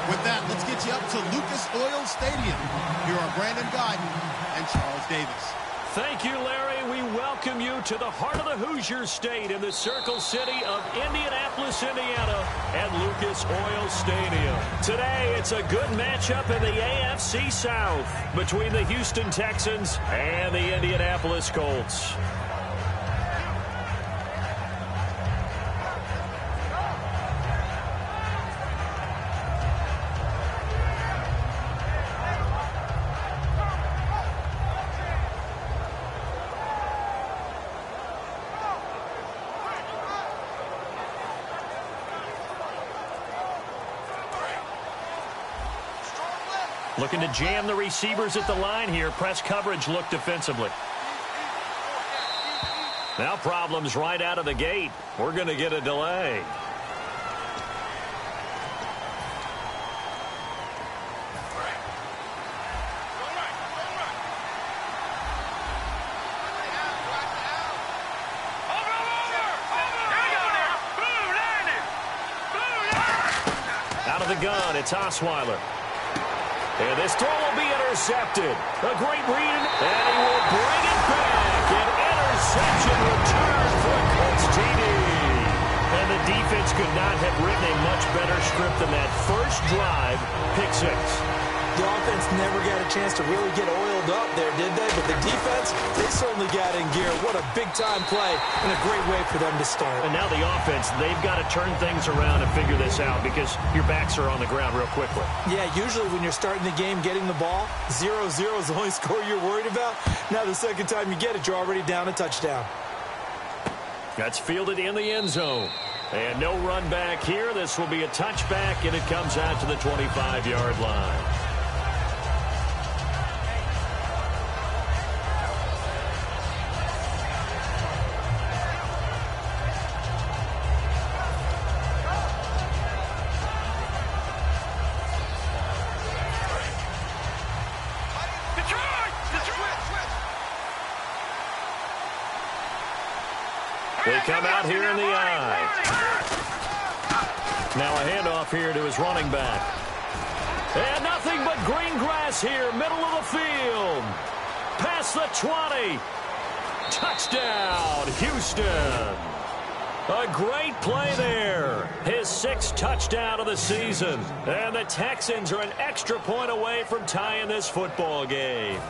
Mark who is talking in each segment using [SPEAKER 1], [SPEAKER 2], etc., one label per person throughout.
[SPEAKER 1] With that, let's get you up to Lucas Oil Stadium. Here are Brandon Guyton and Charles Davis.
[SPEAKER 2] Thank you, Larry. We welcome you to the heart of the Hoosier State in the Circle City of Indianapolis, Indiana, at Lucas Oil Stadium. Today, it's a good matchup in the AFC South between the Houston Texans and the Indianapolis Colts. Looking to jam the receivers at the line here. Press coverage look defensively. Now problems right out of the gate. We're going to get a delay. Out of the gun, it's Osweiler. And this throw will be intercepted. A great read, and he will bring it back. An interception return for a Colts TD. And the defense could not have written a much better script than that first drive, pick six.
[SPEAKER 3] The offense never got a chance to really get oiled up there, did they? But the defense, they certainly got in gear. What a big-time play and a great way for them to start.
[SPEAKER 2] And now the offense, they've got to turn things around and figure this out because your backs are on the ground real quickly. Yeah,
[SPEAKER 3] usually when you're starting the game getting the ball, 0-0 is the only score you're worried about. Now the second time you get it, you're already down a touchdown.
[SPEAKER 2] That's fielded in the end zone. And no run back here. This will be a touchback, and it comes out to the 25-yard line. They come out here in the eye. Now a handoff here to his running back. And nothing but green grass here, middle of the field. Past the 20. Touchdown, Houston. A great play there. His sixth touchdown of the season. And the Texans are an extra point away from tying this football game.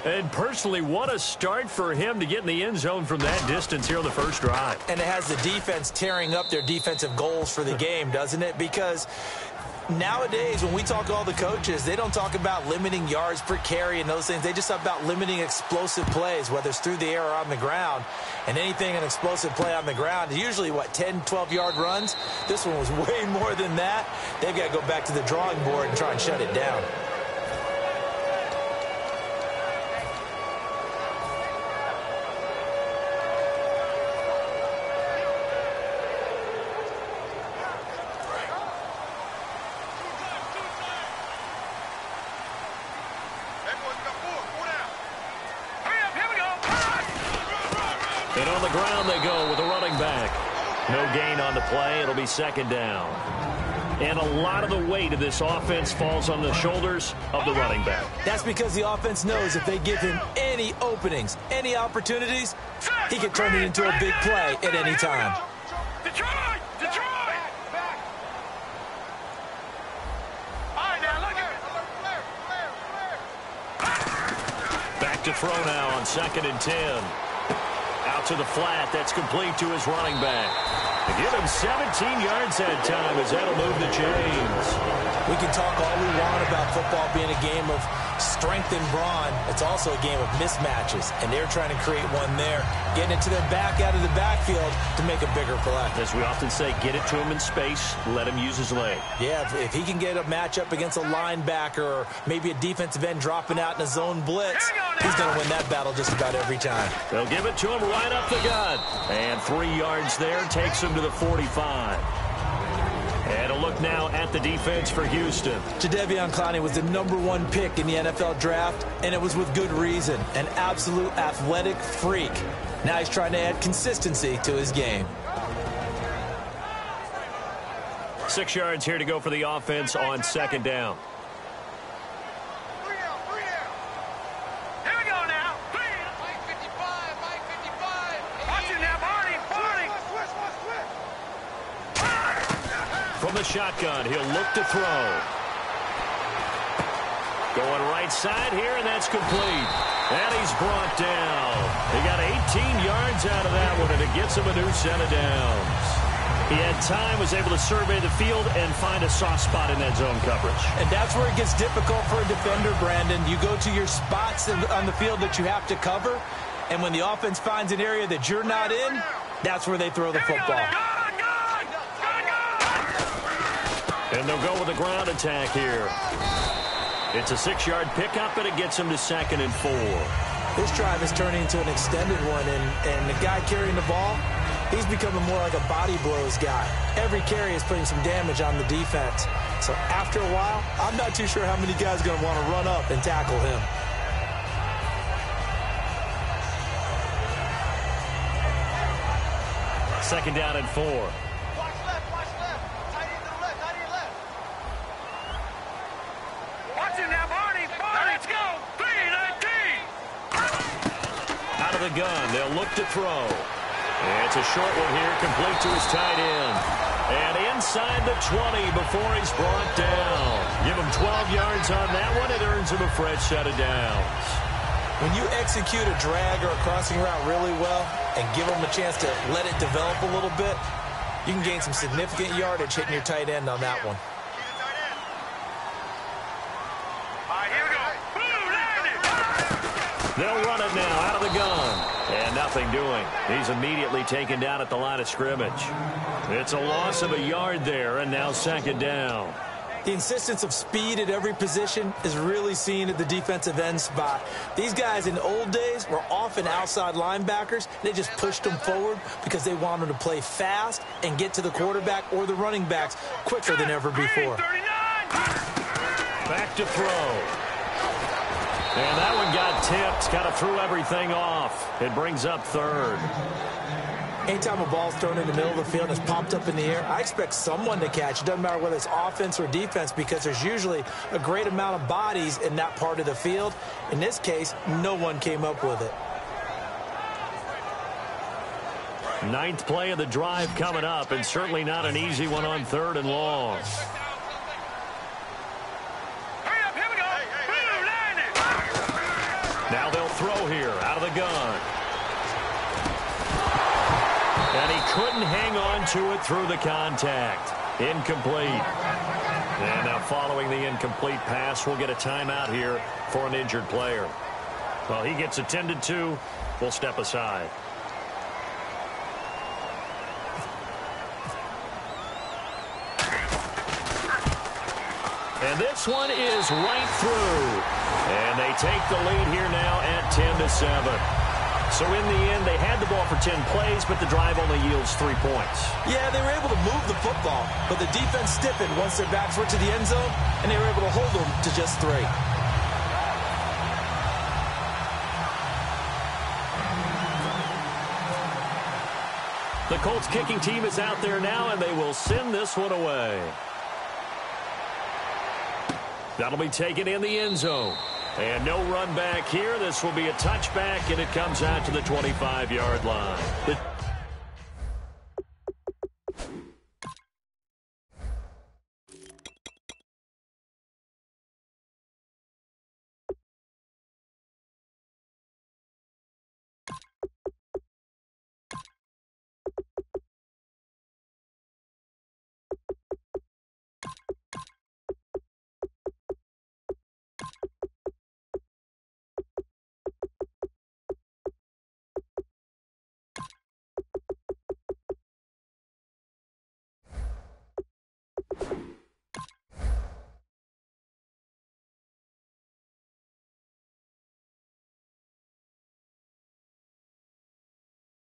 [SPEAKER 2] And personally, what a start for him to get in the end zone from that distance here on the first drive.
[SPEAKER 3] And it has the defense tearing up their defensive goals for the game, doesn't it? Because nowadays, when we talk to all the coaches, they don't talk about limiting yards per carry and those things. They just talk about limiting explosive plays, whether it's through the air or on the ground. And anything an explosive play on the ground is usually, 10, 12-yard runs? This one was way more than that. They've got to go back to the drawing board and try and shut it down.
[SPEAKER 2] And on the ground they go with a running back. No gain on the play. It'll be second down. And a lot of the weight of this offense falls on the shoulders of the running back.
[SPEAKER 3] That's because the offense knows if they give him any openings, any opportunities, he can turn it into a big play at any time.
[SPEAKER 4] Detroit! Detroit! All right, now look at it.
[SPEAKER 2] Back to throw now on 2nd and 10. Out to the flat. That's complete to his running back. They give him 17 yards that time as that'll move the chains.
[SPEAKER 3] We can talk all we want about football being a game of strength and brawn. It's also a game of mismatches, and they're trying to create one there, getting it to their back out of the backfield to make a bigger play.
[SPEAKER 2] As we often say, get it to him in space, let him use his leg.
[SPEAKER 3] Yeah, if he can get a matchup against a linebacker or maybe a defensive end dropping out in a zone blitz, he's going to win that battle just about every time.
[SPEAKER 2] They'll give it to him right up the gut. And 3 yards there takes him to the 45. And a look now at the defense for Houston.
[SPEAKER 3] Jadeveon Clowney was the #1 pick in the NFL draft, and it was with good reason. An absolute athletic freak. Now he's trying to add consistency to his game.
[SPEAKER 2] 6 yards here to go for the offense on second down.
[SPEAKER 4] Here we go now.
[SPEAKER 5] Mike 55, Mike 55.
[SPEAKER 4] Watch it now, Barney.
[SPEAKER 2] From the shotgun, he'll look to throw. Going right side here, and that's complete. And he's brought down. He got 18 yards out of that one, and it gets him a new set of downs. He had time, was able to survey the field and find a soft spot in that zone coverage.
[SPEAKER 3] And that's where it gets difficult for a defender, Brandon. You go to your spots on the field that you have to cover, and when the offense finds an area that you're not in, that's where they throw the football.
[SPEAKER 2] And they'll go with a ground attack here. It's a 6-yard pickup, and it gets him to 2nd and 4.
[SPEAKER 3] This drive is turning into an extended one, and the guy carrying the ball, he's becoming more like a body blows guy. Every carry is putting some damage on the defense. So after a while, I'm not too sure how many guys are going to want to run up and tackle him.
[SPEAKER 2] Second down and 4.
[SPEAKER 5] Watch left. Tight end to the left, tight end left.
[SPEAKER 4] Watch it now, Barney. Let's go. 3-19.
[SPEAKER 2] Out of the gun, they'll look to throw. It's a short one here, complete to his tight end. And inside the 20 before he's brought down. Give him 12 yards on that one. It earns him a fresh set of downs.
[SPEAKER 3] When you execute a drag or a crossing route really well and give them a chance to let it develop a little bit, you can gain some significant yardage hitting your tight end on that one.
[SPEAKER 4] All right, here we go. Boom, landed.
[SPEAKER 2] They'll run it now out of the gun. And nothing doing. He's immediately taken down at the line of scrimmage. It's a loss of a yard there, and now 2nd down.
[SPEAKER 3] The insistence of speed at every position is really seen at the defensive end spot. These guys in the old days were often outside linebackers. They just pushed them forward because they wanted to play fast and get to the quarterback or the running backs quicker than ever before.
[SPEAKER 4] 39.
[SPEAKER 2] Back to throw. And that one got tipped, kind of threw everything off. It brings up 3rd.
[SPEAKER 3] Anytime a ball's thrown in the middle of the field and it's popped up in the air, I expect someone to catch. It doesn't matter whether it's offense or defense because there's usually a great amount of bodies in that part of the field. In this case, no one came up with it.
[SPEAKER 2] 9th play of the drive coming up, and certainly not an easy one on 3rd and long.
[SPEAKER 4] Hurry up, here we go. Boom, landed.
[SPEAKER 2] Now they'll throw here out of the gun. And he couldn't hang on to it through the contact. Incomplete. And now following the incomplete pass, we'll get a timeout here for an injured player. Well, he gets attended to. We'll step aside. And this one is right through. And they take the lead here now at 10-7. So in the end, they had the ball for 10 plays, but the drive only yields 3 points.
[SPEAKER 3] Yeah, they were able to move the football, but the defense stiffened once their backs were to the end zone, and they were able to hold them to just 3.
[SPEAKER 2] The Colts kicking team is out there now, and they will send this one away. That'll be taken in the end zone. And no run back here. This will be a touchback, and it comes out to the 25-yard line.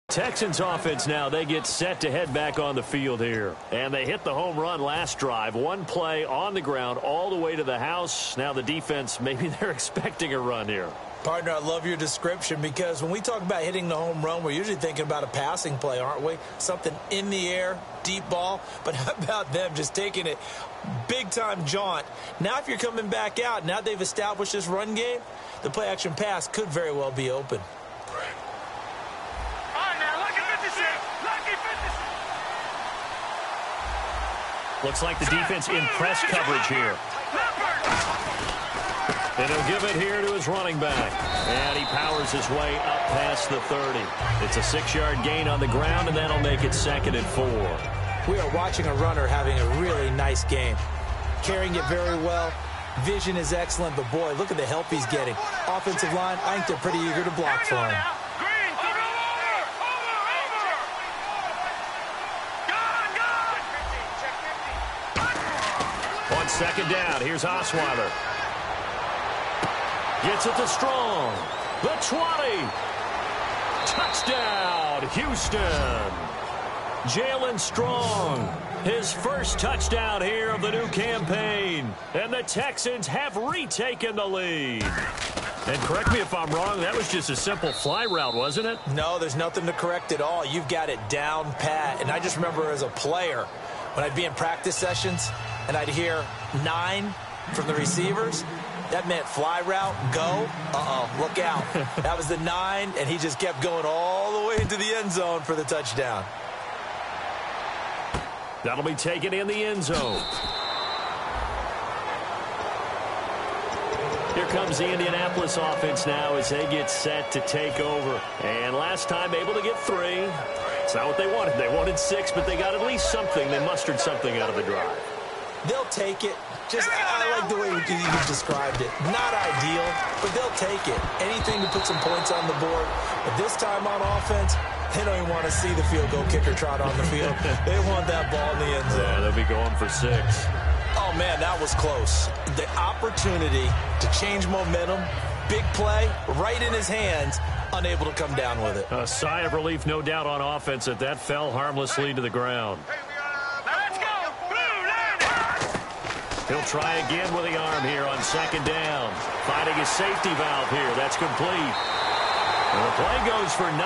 [SPEAKER 2] Texans offense now, they get set to head back on the field here. And they hit the home run last drive. One play on the ground all the way to the house. Now the defense, maybe they're expecting a run here.
[SPEAKER 3] Partner, I love your description because when we talk about hitting the home run, we're usually thinking about a passing play, aren't we? Something in the air, deep ball. But how about them just taking it big-time jaunt? Now if you're coming back out, now they've established this run game, the play-action pass could very well be open.
[SPEAKER 4] All right, now, lucky 56. Lucky 56.
[SPEAKER 2] Looks like the defense in press coverage here. And he'll give it here to his running back. And he powers his way up past the 30. It's a 6-yard gain on the ground, and that'll make it 2nd and 4.
[SPEAKER 3] We are watching a runner having a really nice game. Carrying it very well. Vision is excellent, but boy, look at the help he's getting. Offensive line, I think they're pretty eager to block for him.
[SPEAKER 4] Green, over. Gone.
[SPEAKER 2] On 2nd down, here's Osweiler. Gets it to Strong. The 20. Touchdown, Houston. Jalen Strong, his first touchdown here of the new campaign. And the Texans have retaken the lead. And correct me if I'm wrong, that was just a simple fly route, wasn't it?
[SPEAKER 3] No, there's nothing to correct at all. You've got it down pat. And I just remember as a player, when I'd be in practice sessions and I'd hear 9 from the receivers, that meant fly route, go, look out. That was the 9, and he just kept going all the way into the end zone for the touchdown.
[SPEAKER 2] That'll be taken in the end zone. Here comes the Indianapolis offense now as they get set to take over. And last time able to get 3. It's not what they wanted. They wanted 6, but they got at least something. They mustered something out of the drive.
[SPEAKER 3] They'll take it. I like the way you described it. Not ideal, but they'll take it. Anything to put some points on the board. But this time on offense, they don't even want to see the field goal kicker trot on the field. They want that ball in the end zone.
[SPEAKER 2] Yeah, they'll be going for 6.
[SPEAKER 3] Oh, man, that was close. The opportunity to change momentum, big play, right in his hands, unable to come down with it.
[SPEAKER 2] A sigh of relief, no doubt, on offense that fell harmlessly to the ground. He'll try again with the arm here on 2nd down. Finding his safety valve here. That's complete. And the play goes for 19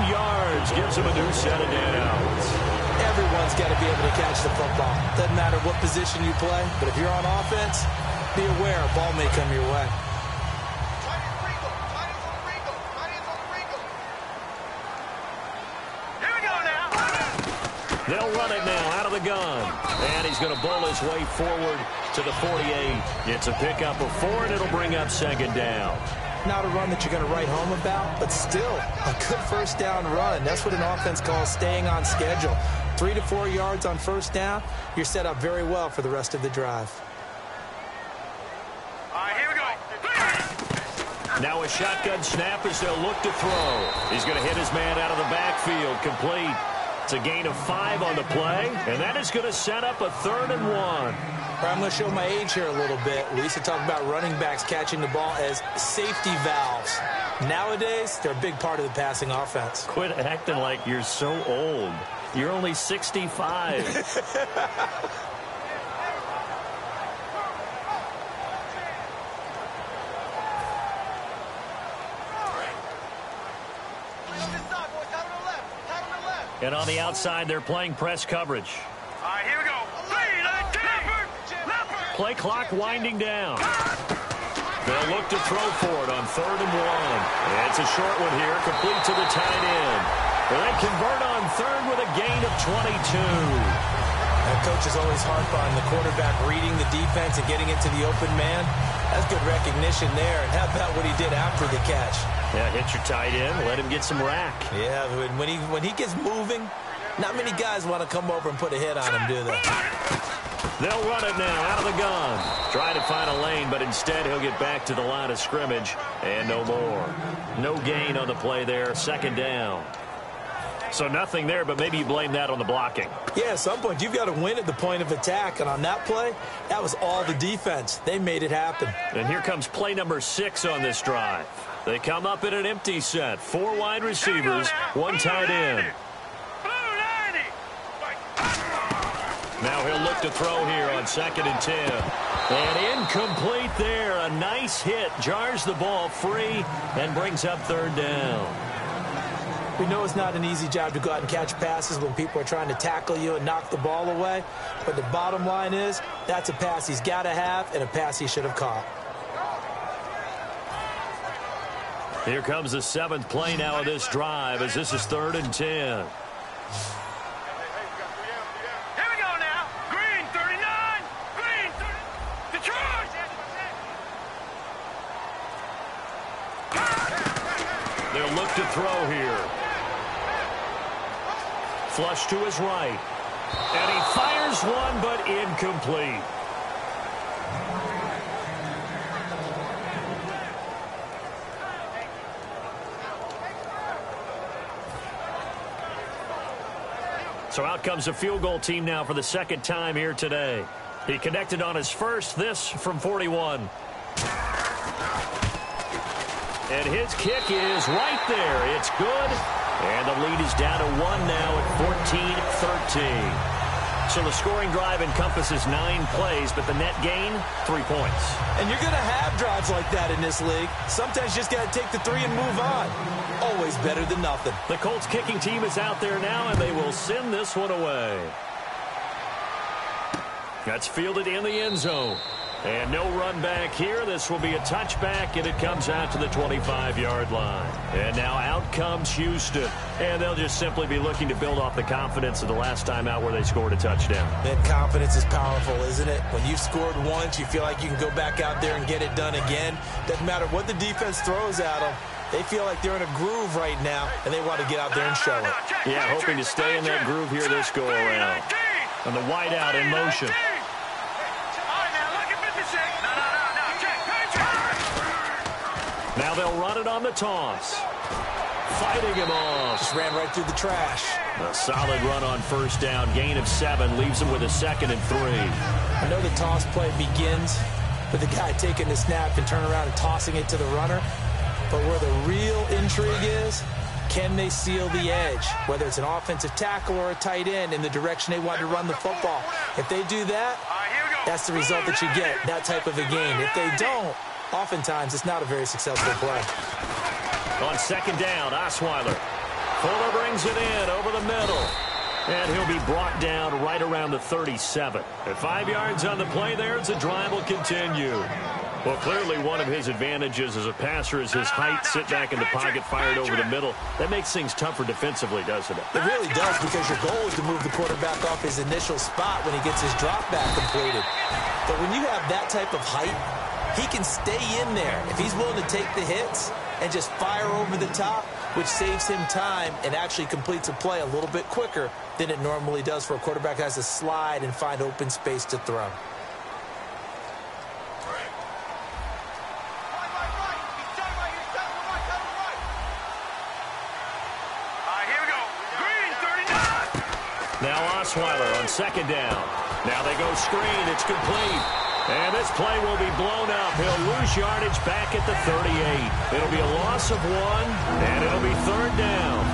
[SPEAKER 2] yards. Gives him a new set of downs.
[SPEAKER 3] Everyone's got to be able to catch the football. Doesn't matter what position you play, but if you're on offense, be aware a ball may come your way.
[SPEAKER 4] Here we go now.
[SPEAKER 2] They'll run it now out of the gun. And he's going to bowl his way forward to the 48. It's a pickup of 4, and it'll bring up 2nd down.
[SPEAKER 3] Not a run that you're going to write home about, but still a good first down run. That's what an offense calls staying on schedule. 3 to 4 yards on first down, you're set up very well for the rest of the drive.
[SPEAKER 4] All right, here we go.
[SPEAKER 2] Now a shotgun snap as they'll look to throw. He's going to hit his man out of the backfield. Complete. It's a gain of 5 on the play, and that is going to set up a 3rd and 1.
[SPEAKER 3] I'm going to show my age here a little bit. We used to talk about running backs catching the ball as safety valves. Nowadays, they're a big part of the passing offense.
[SPEAKER 2] Quit acting like you're so old. You're only 65. And on the outside, they're playing press coverage.
[SPEAKER 4] All right, here we go.
[SPEAKER 2] Play clock winding down. They'll look to throw for it on 3rd and 1. And it's a short one here, complete to the tight end. And they convert on 3rd with a gain of 22.
[SPEAKER 3] And coaches always harp on the quarterback reading the defense and getting into the open man. That's good recognition there. And how about what he did after the catch?
[SPEAKER 2] Yeah, hit your tight end, let him get some rack.
[SPEAKER 3] Yeah, when he gets moving, not many guys want to come over and put a hit on him, do they?
[SPEAKER 2] They'll run it now out of the gun. Try to find a lane, but instead he'll get back to the line of scrimmage. And no more. No gain on the play there. 2nd down. So nothing there, but maybe you blame that on the blocking.
[SPEAKER 3] Yeah, at some point you've got to win at the point of attack. And on that play, that was all the defense. They made it happen.
[SPEAKER 2] And here comes play number 6 on this drive. They come up in an empty set. 4 wide receivers, 1 tight end. Now he'll look to throw here on 2nd and 10. And incomplete there. A nice hit. Jars the ball free and brings up third down.
[SPEAKER 3] We know it's not an easy job to go out and catch passes when people are trying to tackle you and knock the ball away. But the bottom line is that's a pass he's got to have and a pass he should have caught.
[SPEAKER 2] Here comes the 7th play now of this drive as this is 3rd and 10. They'll look to throw here. Flush to his right. And he fires one, but incomplete. So out comes the field goal team now for the 2nd time here today. He connected on his first, this from 41. And his kick is right there. It's good. And the lead is down to 1 now at 14-13. So the scoring drive encompasses 9 plays, but the net gain, 3 points.
[SPEAKER 3] And you're going to have drives like that in this league. Sometimes you just got to take the 3 and move on. Always better than nothing.
[SPEAKER 2] The Colts kicking team is out there now, and they will send this one away. That's fielded in the end zone. And no run back here. This will be a touchback, and it comes out to the 25-yard line. And now out comes Houston. And they'll just simply be looking to build off the confidence of the last time out where they scored a touchdown.
[SPEAKER 3] That confidence is powerful, isn't it? When you've scored once, you feel like you can go back out there and get it done again. Doesn't matter what the defense throws at them. They feel like they're in a groove right now, and they want to get out there and show it.
[SPEAKER 2] Yeah, hoping to stay in that groove here this go-around. And the wideout in motion. Now they'll run it on the toss. Fighting him off.
[SPEAKER 3] Just ran right through the trash.
[SPEAKER 2] A solid run on first down. Gain of 7. Leaves him with a 2nd and 3.
[SPEAKER 3] I know the toss play begins with the guy taking the snap and turn around and tossing it to the runner. But where the real intrigue is, can they seal the edge? Whether it's an offensive tackle or a tight end in the direction they want to run the football. If they do that, that's the result that you get, that type of a game. If they don't, oftentimes it's not a very successful play.
[SPEAKER 2] On 2nd down, Osweiler. Fuller brings it in over the middle. And he'll be brought down right around the 37. At 5 yards on the play there, the drive will continue. Well, clearly one of his advantages as a passer is his height, sit back in the pocket, fired over the middle. That makes things tougher defensively, doesn't it?
[SPEAKER 3] It really does, because your goal is to move the quarterback off his initial spot when he gets his drop back completed. But when you have that type of height, he can stay in there if he's willing to take the hits and just fire over the top, which saves him time and actually completes a play a little bit quicker than it normally does for a quarterback who has to slide and find open space to throw.
[SPEAKER 2] Now Osweiler on 2nd down. Now they go screen. It's complete. And this play will be blown up. He'll lose yardage back at the 38. It'll be a loss of 1, and it'll be 3rd down.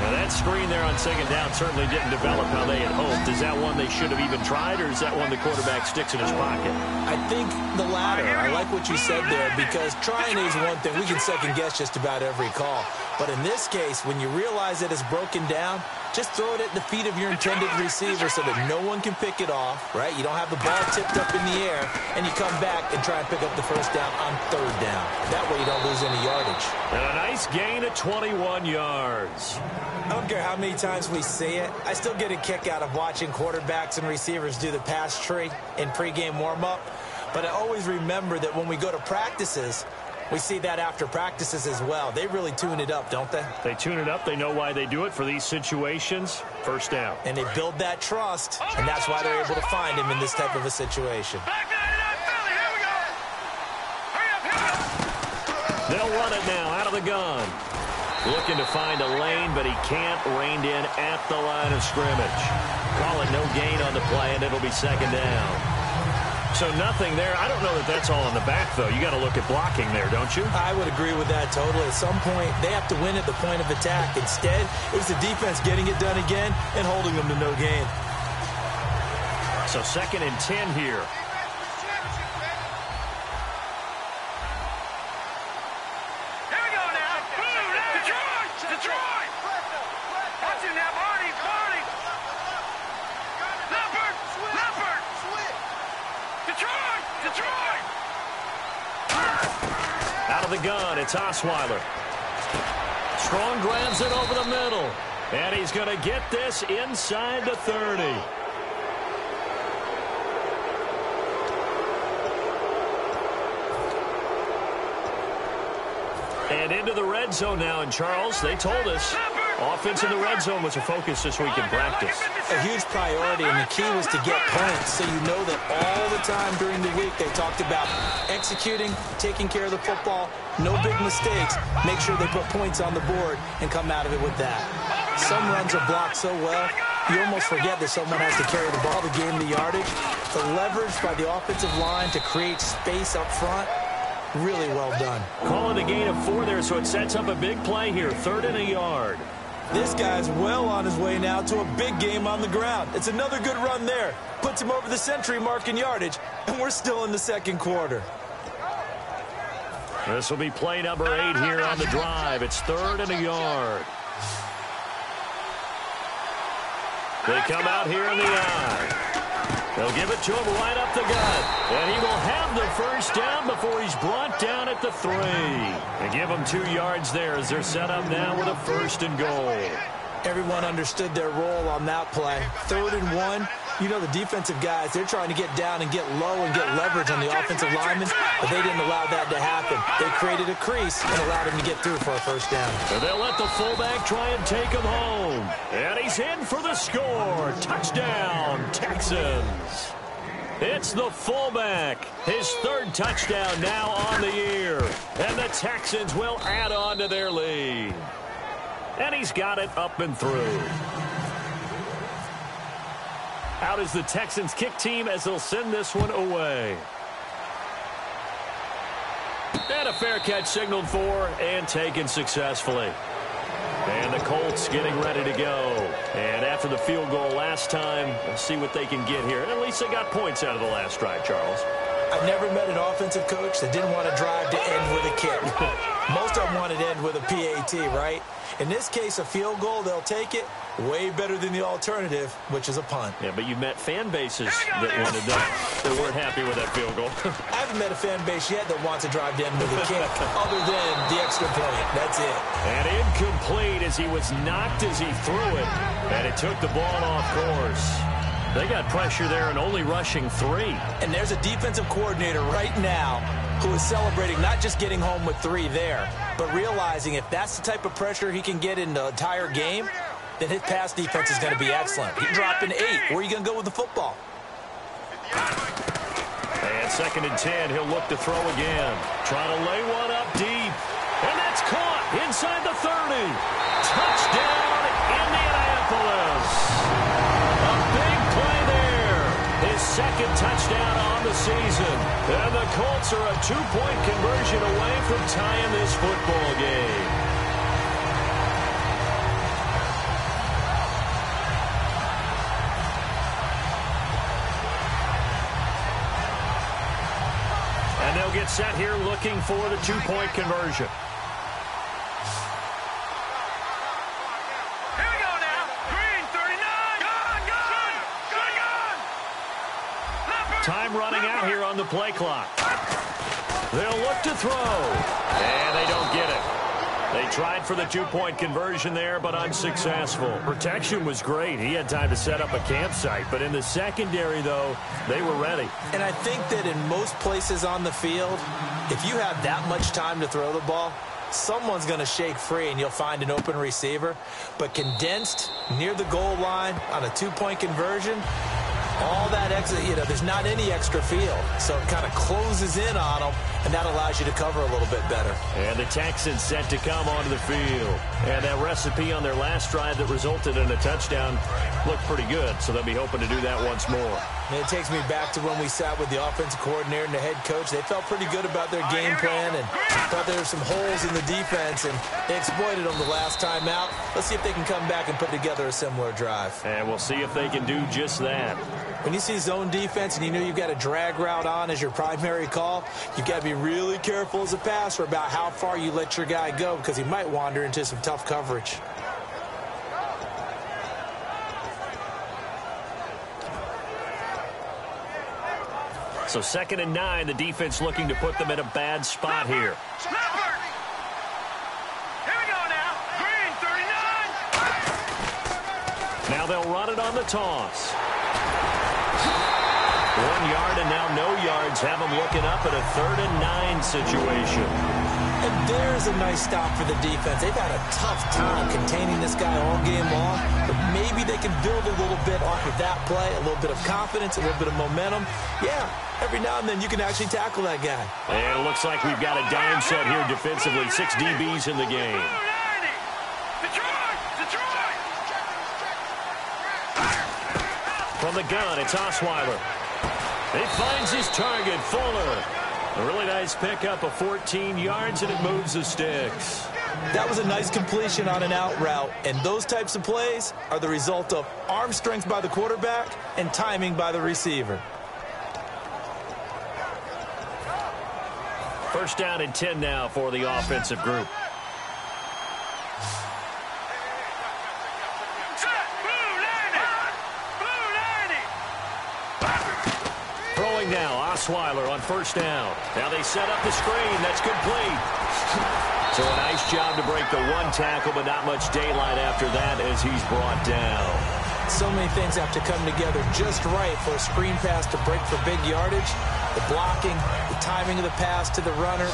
[SPEAKER 2] Now that screen there on 2nd down certainly didn't develop how they had hoped. Is that one they should have even tried, or is that one the quarterback sticks in his pocket?
[SPEAKER 3] I think the latter. I like what you said there, because trying is one thing. We can second-guess just about every call. But in this case, when you realize that it's broken down, just throw it at the feet of your intended receiver so that no one can pick it off, right? You don't have the ball tipped up in the air, and you come back and try and pick up the first down on 3rd down. That way you don't lose any yardage.
[SPEAKER 2] And a nice gain of 21 yards.
[SPEAKER 3] I don't care how many times we see it. I still get a kick out of watching quarterbacks and receivers do the pass tree in pregame warm-up. But I always remember that when we go to practices, we see that after practices as well. They really tune it up, don't they?
[SPEAKER 2] They tune it up. They know why they do it for these situations. First down.
[SPEAKER 3] And they build that trust, and that's why they're able to find him in this type of a situation.
[SPEAKER 2] They'll run it now out of the gun. Looking to find a lane, but he can't. Reined in at the line of scrimmage. Call it no gain on the play, and it'll be 2nd down. So nothing there. I don't know that that's all in the back, though. You got to look at blocking there, don't you?
[SPEAKER 3] I would agree with that totally. At some point, they have to win at the point of attack. Instead, it was the defense getting it done again and holding them to no gain.
[SPEAKER 2] So 2nd and 10 here. Out of the gun, it's Osweiler. Strong grabs it over the middle. And he's going to get this inside the 30. And into the red zone now. And Charles, they told us offense in the red zone was a focus this week in practice.
[SPEAKER 3] A huge priority, and the key was to get points. So you know that all the time during the week they talked about executing, taking care of the football, no big mistakes. Make sure they put points on the board and come out of it with that. Some runs are blocked so well, you almost forget that someone has to carry the ball to gain the yardage. The leverage by the offensive line to create space up front, really well done.
[SPEAKER 2] Calling a gain of 4 there, so it sets up a big play here. 3rd and a yard.
[SPEAKER 3] This guy's well on his way now to a big game on the ground. It's another good run there. Puts him over the century mark in yardage, and we're still in the second quarter.
[SPEAKER 2] This will be play number 8 here on the drive. It's 3rd and a yard. They come out here in the eye. They'll give it to him right up the gut. And he will have the first down before he's brought down at the 3. They give him 2 yards there as they're set up now with a 1st and goal.
[SPEAKER 3] Everyone understood their role on that play. 3rd and 1. You know the defensive guys, they're trying to get down and get low and get leverage on the offensive linemen, but they didn't allow that to happen. They created a crease and allowed him to get through for a 1st down.
[SPEAKER 2] So they'll let the fullback try and take him home. And he's in for the score. Touchdown, Texans. It's the fullback. His 3rd touchdown now on the year. And the Texans will add on to their lead. And he's got it up and through. Out is the Texans kick team as they'll send this one away. And a fair catch signaled for and taken successfully. And the Colts getting ready to go. And after the field goal last time, we'll see what they can get here. And at least they got points out of the last drive, Charles.
[SPEAKER 3] I've never met an offensive coach that didn't want to drive to end with a kick. Most of them wanted to end with a PAT, right? In this case, a field goal, they'll take it. Way better than the alternative, which is a punt.
[SPEAKER 2] Yeah, but you met fan bases that wanted that, that weren't happy with that field goal.
[SPEAKER 3] I haven't met a fan base yet that wants to drive to end with a kick, other than the extra point. That's it.
[SPEAKER 2] And incomplete as he was knocked as he threw it. And it took the ball off course. They got pressure there and only rushing 3.
[SPEAKER 3] And there's a defensive coordinator right now who is celebrating not just getting home with 3 there, but realizing if that's the type of pressure he can get in the entire game, then his pass defense is going to be excellent. He dropped an 8. Where are you going to go with the football?
[SPEAKER 2] And 2nd and 10. He'll look to throw again. Trying to lay one up deep. And that's caught inside the 30. Touchdown, Indianapolis. A big play there. His 2nd touchdown on the season. And the Colts are a 2-point conversion away from tying this football game. And they'll get set here looking for the 2-point conversion.
[SPEAKER 4] Here we go now. Green, 39. Gun.
[SPEAKER 2] Time running out here on the play clock. They'll look to throw. And they don't get it. They tried for the 2-point conversion there, but unsuccessful. Protection was great. He had time to set up a campsite. But in the secondary, though, they were ready.
[SPEAKER 3] And I think that in most places on the field, if you have that much time to throw the ball, someone's going to shake free and you'll find an open receiver. But condensed near the goal line on a 2-point conversion, all that extra, there's not any extra field. So it kind of closes in on them, and that allows you to cover a little bit better.
[SPEAKER 2] And the Texans set to come onto the field. And that recipe on their last drive that resulted in a touchdown looked pretty good, so they'll be hoping to do that once more.
[SPEAKER 3] And it takes me back to when we sat with the offensive coordinator and the head coach. They felt pretty good about their game plan and thought there were some holes in the defense, and they exploited them the last time out. Let's see if they can come back and put together a similar drive.
[SPEAKER 2] And we'll see if they can do just that.
[SPEAKER 3] When you see zone defense and you know you've got a drag route on as your primary call, you've got to be really careful as a passer about how far you let your guy go, because he might wander into some tough coverage.
[SPEAKER 2] So 2nd and 9, the defense looking to put them in a bad spot here.
[SPEAKER 4] Leopard! Here we go now. Green, 39.
[SPEAKER 2] Now they'll run it on the toss. 1 yard and now no yards. Have them looking up at a 3rd and 9 situation.
[SPEAKER 3] And there's a nice stop for the defense. They've had a tough time containing this guy all game long, but maybe they can build a little bit off of that play, a little bit of confidence, a little bit of momentum. Yeah, every now and then you can actually tackle that guy.
[SPEAKER 2] And it looks like we've got a dime set here defensively. 6 DBs in the game.
[SPEAKER 4] Detroit!
[SPEAKER 2] From the gun, it's Osweiler. He finds his target, Fuller. A really nice pickup of 14 yards, and it moves the sticks.
[SPEAKER 3] That was a nice completion on an out route, and those types of plays are the result of arm strength by the quarterback and timing by the receiver.
[SPEAKER 2] 1st down and 10 now for the offensive group. Throwing now, Osweiler on 1st down. Now they set up the screen. That's complete. So a nice job to break the 1 tackle, but not much daylight after that as he's brought down.
[SPEAKER 3] So many things have to come together just right for a screen pass to break for big yardage. The blocking, the timing of the pass to the runner,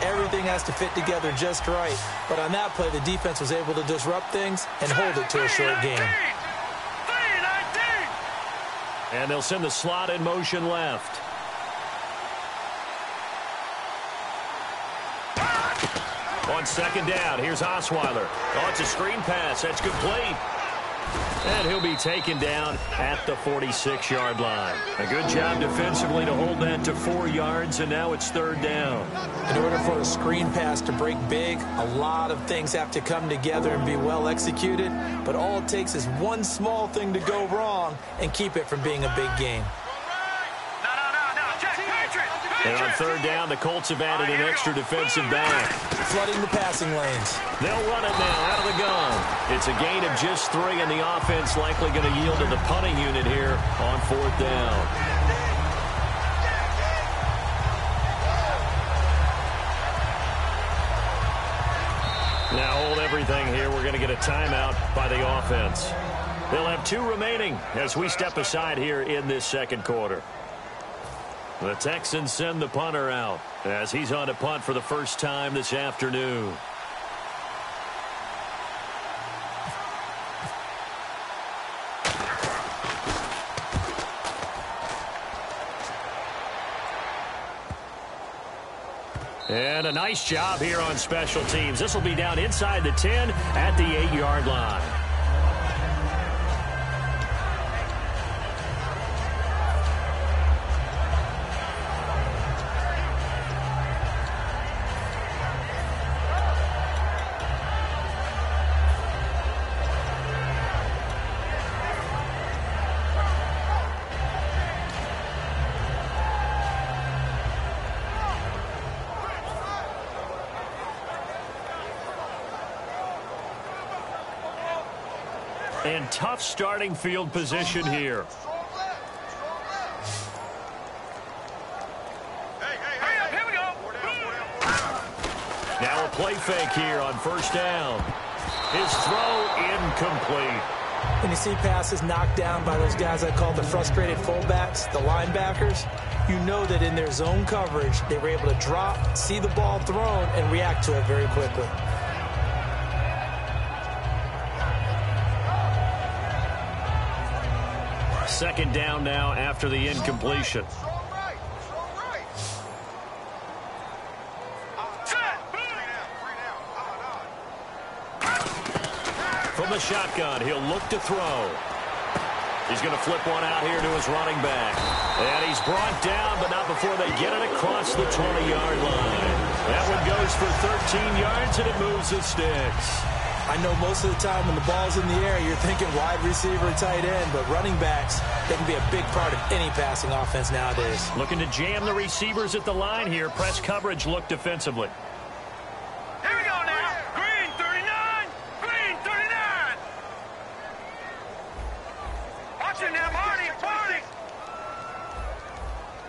[SPEAKER 3] everything has to fit together just right. But on that play, the defense was able to disrupt things and hold it to a short game.
[SPEAKER 2] And they'll send the slot in motion left. On 2nd down, here's Osweiler. Oh, it's a screen pass. That's complete. And he'll be taken down at the 46-yard line. A good job defensively to hold that to 4 yards, and now it's 3rd down.
[SPEAKER 3] In order for a screen pass to break big, a lot of things have to come together and be well executed, but all it takes is one small thing to go wrong and keep it from being a big game.
[SPEAKER 2] And on 3rd down, the Colts have added an extra defensive back.
[SPEAKER 3] Flooding the passing lanes.
[SPEAKER 2] They'll run it now out of the gun. It's a gain of just 3, and the offense likely going to yield to the punting unit here on 4th down. Now hold everything here. We're going to get a timeout by the offense. They'll have 2 remaining as we step aside here in this 2nd quarter. The Texans send the punter out as he's on to punt for the first time this afternoon. And a nice job here on special teams. This will be down inside the 10 at the 8-yard line. And tough starting field position here.
[SPEAKER 4] Here we go.
[SPEAKER 2] Now a play fake here on 1st down. His throw incomplete.
[SPEAKER 3] When you see passes knocked down by those guys I call the frustrated fullbacks, the linebackers, you know that in their zone coverage, they were able to drop, see the ball thrown, and react to it very quickly.
[SPEAKER 2] Second down now after the incompletion. From the shotgun, he'll look to throw. He's going to flip one out here to his running back. And he's brought down, but not before they get it across the 20-yard line. That one goes for 13 yards, and it moves the sticks.
[SPEAKER 3] I know most of the time when the ball's in the air, you're thinking wide receiver, tight end, but running backs, they can be a big part of any passing offense nowadays.
[SPEAKER 2] Looking to jam the receivers at the line here. Press coverage, look defensively.
[SPEAKER 4] Here we go now. Green 39. Green 39. Watch it now, Marty. Marty.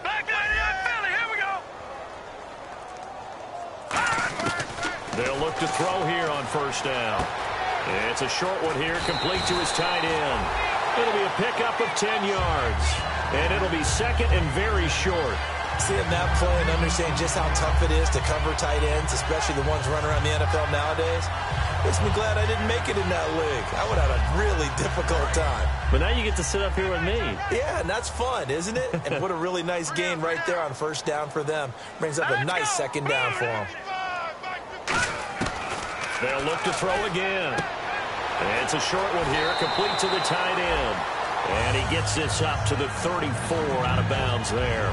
[SPEAKER 4] Back line
[SPEAKER 2] They'll look to throw here on first down. It's a short one here, complete to his tight end. It'll be a pickup of 10 yards. And it'll be second and very short.
[SPEAKER 3] Seeing that play and understanding just how tough it is to cover tight ends, especially the ones running around the NFL nowadays, makes me glad I didn't make it in that league. I would have had a really difficult time.
[SPEAKER 2] But now you get to sit up here with me.
[SPEAKER 3] Yeah, and that's fun, isn't it? And what a really nice gain right there on first down for them. Brings up a nice second down for them.
[SPEAKER 2] They'll look to throw again. And it's a short one here, complete to the tight end. And he gets this up to the 34 out of bounds there.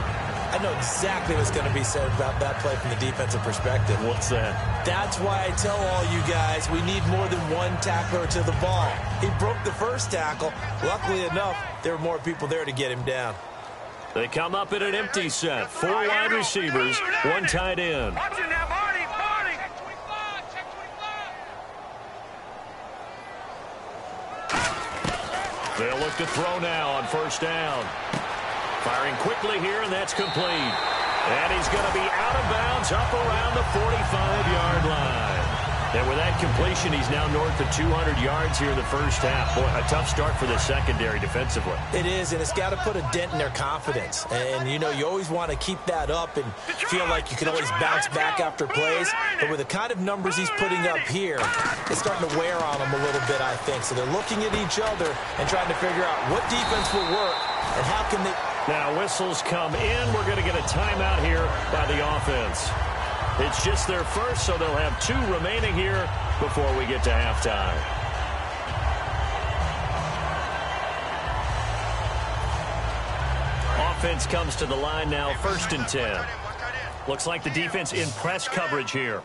[SPEAKER 3] I know exactly what's going to be said about that play from the defensive perspective.
[SPEAKER 2] What's that?
[SPEAKER 3] That's why I tell all you guys we need more than one tackler to the ball. He broke the first tackle. Luckily enough, there were more people there to get him down.
[SPEAKER 2] They come up in an empty set. 4 wide receivers, 1 tight end.
[SPEAKER 4] Watching that, Marty, Marty.
[SPEAKER 2] They'll look to throw now on first down. Firing quickly here, and that's complete. And he's going to be out of bounds up around the 45-yard line. And with that completion, he's now north of 200 yards here in the first half. Boy, a tough start for the secondary defensively.
[SPEAKER 3] It is, and it's got to put a dent in their confidence. And, you know, you always want to keep that up and feel like you can always bounce back after plays. But with the kind of numbers he's putting up here, it's starting to wear on them a little bit, I think. So they're looking at each other and trying to figure out what defense will work and how can they...
[SPEAKER 2] Now whistles come in. We're going to get a timeout here by the offense. It's just their first, so they'll have 2 remaining here before we get to halftime. Offense comes to the line now, 1st and 10. Looks like the defense in press coverage here.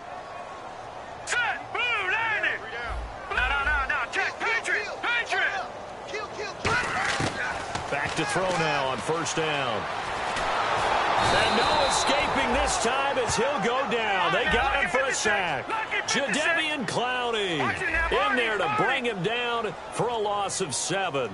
[SPEAKER 4] Set, blue, landing. No, check, Patriot.
[SPEAKER 2] Back to throw now on first down. And no escaping this time as he'll go down. They got him for a sack. Jadeveon Clowney in there to bring him down for a loss of 7.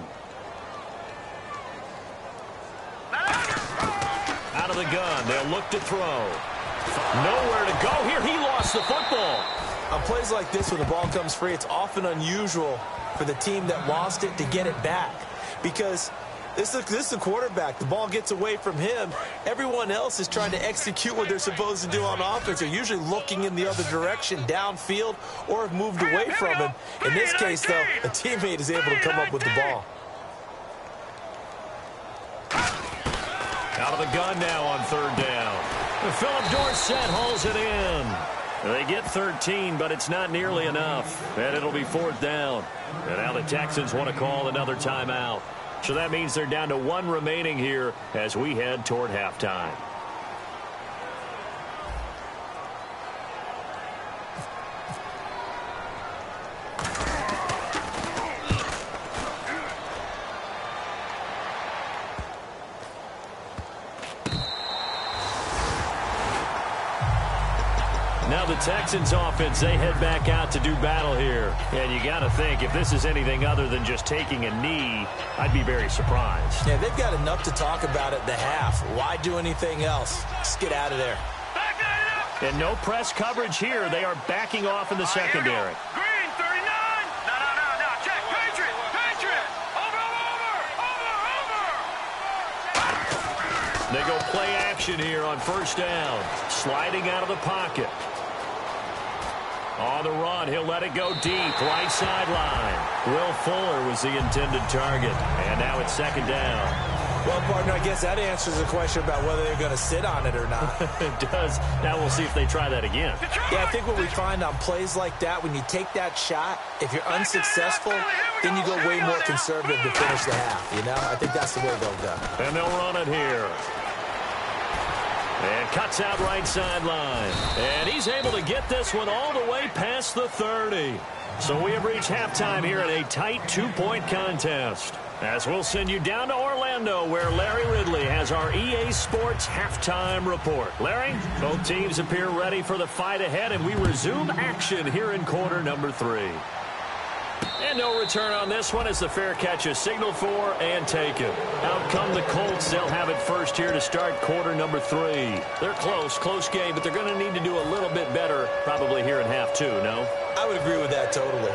[SPEAKER 2] Out of the gun, they'll look to throw. Nowhere to go here. He lost the football.
[SPEAKER 3] On plays like this, when the ball comes free, it's often unusual for the team that lost it to get it back. Because this is a quarterback. The ball gets away from him. Everyone else is trying to execute what they're supposed to do on offense. They're usually looking in the other direction, downfield, or have moved away from him. In this case, though, a teammate is able to come up with the ball.
[SPEAKER 2] Out of the gun now on 3rd down. Philip Dorsett hauls it in. They get 13, but it's not nearly enough. And it'll be 4th down. And now the Texans want to call another timeout. So that means they're down to 1 remaining here as we head toward halftime. Now the Texans offense, they head back out to do battle here. And you got to think, if this is anything other than just taking a knee, I'd be very surprised.
[SPEAKER 3] Yeah, they've got enough to talk about at the half. Why do anything else? Just get out of there.
[SPEAKER 2] And no press coverage here. They are backing off in the secondary.
[SPEAKER 4] Green, 39. No, check, Patriot. Over.
[SPEAKER 2] They go play action here on first down. Sliding out of the pocket. On the run, he'll let it go deep, right sideline. Will Fuller was the intended target, and now it's 2nd down.
[SPEAKER 3] Well, partner, I guess that answers the question about whether they're going to sit on it or not.
[SPEAKER 2] It does. Now we'll see if they try that again.
[SPEAKER 3] Yeah, I think what we find on plays like that, when you take that shot, if you're unsuccessful, then you go way more conservative to finish the half, you know? I think that's the way they'll go.
[SPEAKER 2] And they'll run it here. And cuts out right sideline. And he's able to get this one all the way past the 30. So we have reached halftime here in a tight 2-point contest. As we'll send you down to Orlando, where Larry Ridley has our EA Sports halftime report. Larry, both teams appear ready for the fight ahead, and we resume action here in quarter number 3. And no return on this one as the fair catch is signaled for and taken. Out come the Colts. They'll have it first here to start quarter number 3. They're close game, but they're going to need to do a little bit better probably here in half 2, no?
[SPEAKER 3] I would agree with that totally.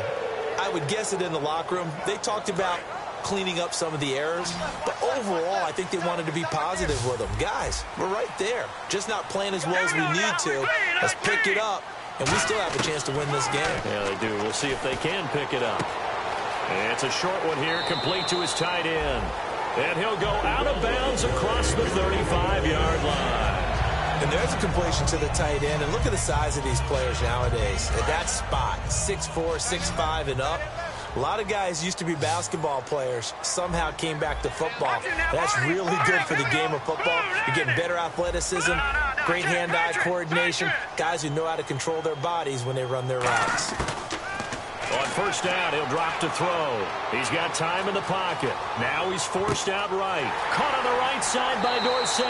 [SPEAKER 3] I would guess it in the locker room. They talked about cleaning up some of the errors, but overall, I think they wanted to be positive with them. Guys, we're right there. Just not playing as well as we need to. Let's pick it up, and we still have a chance to win this game.
[SPEAKER 2] Yeah, they do. We'll see if they can pick it up. And it's a short one here, complete to his tight end. And he'll go out of bounds across the 35-yard line.
[SPEAKER 3] And there's a completion to the tight end. And look at the size of these players nowadays. At that spot, 6'4", 6'5", and up. A lot of guys used to be basketball players, somehow came back to football. That's really good for the game of football. You're getting better athleticism, great hand-eye coordination, guys who know how to control their bodies when they run their routes.
[SPEAKER 2] On first down, he'll drop to throw. He's got time in the pocket. Now he's forced out right. Caught on the right side by Dorsett.